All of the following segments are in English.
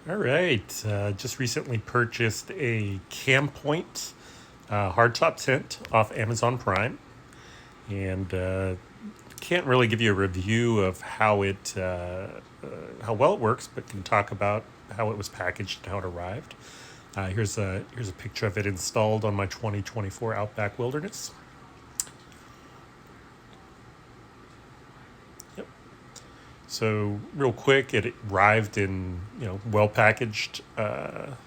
All right. Just recently purchased a Campoint hardtop tent off Amazon Prime, and can't really give you a review of how well it works, but can talk about how it was packaged and how it arrived. Here's a picture of it installed on my 2024 Outback Wilderness. Yep. So real quick, it arrived in well packaged. Let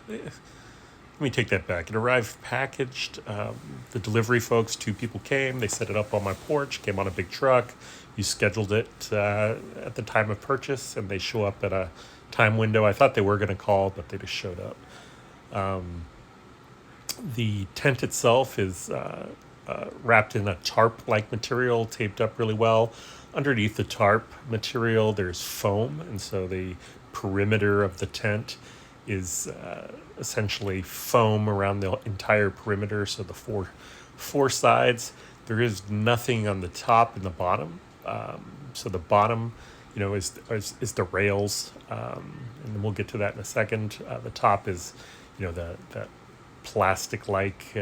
me take that back. It arrived packaged. The delivery folks, two people came. They set it up on my porch, came on a big truck. You scheduled it at the time of purchase, and they show up at a time window. I thought they were going to call, but they just showed up. The tent itself is wrapped in a tarp-like material, taped up really well. Underneath the tarp material, there's foam, and so the perimeter of the tent is essentially foam around the entire perimeter. So the four sides. There is nothing on the top and the bottom. So the bottom, is the rails, and we'll get to that in a second. The top is, that plastic-like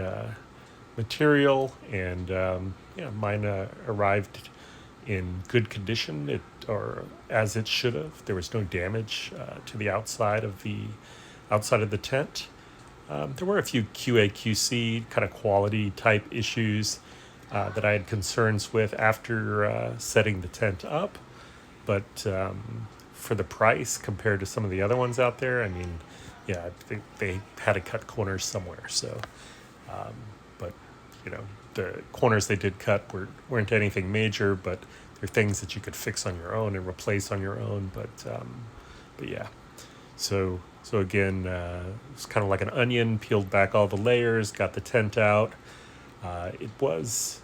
material, and mine arrived in good condition, or as it should have. There was no damage to the outside of the tent. There were a few QA/QC kind of quality type issues that I had concerns with after setting the tent up, but for the price compared to some of the other ones out there, I mean, yeah, they had to cut corners somewhere. So, but the corners they did cut weren't anything major, but they're things that you could fix on your own and replace on your own. But yeah, so again, it's kind of like an onion. Peeled back all the layers, got the tent out. It was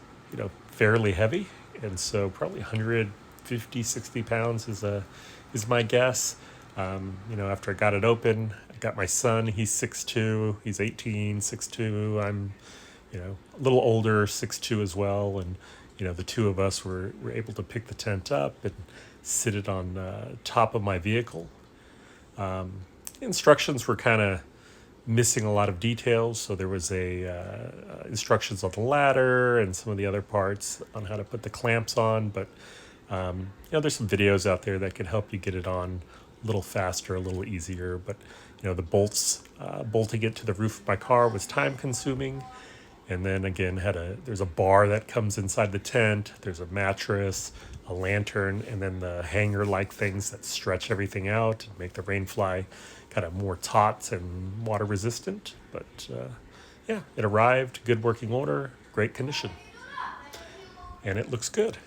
fairly heavy, and so probably 150, 60 pounds is my guess. After I got it open, I got my son. He's 6'2", he's 18, 6'2". I'm a little older, 6'2" as well, and the two of us were able to pick the tent up and sit it on top of my vehicle. Instructions were kind of missing a lot of details, so there was instructions on the ladder and some of the other parts on how to put the clamps on, but there's some videos out there that can help you get it on a little faster, a little easier. But the bolting it to the roof of my car was time consuming. And then again, there's a bar that comes inside the tent. There's a mattress, a lantern, and then the hanger-like things that stretch everything out and make the rainfly kind of more taut and water resistant. But it arrived, good working order, great condition, and it looks good.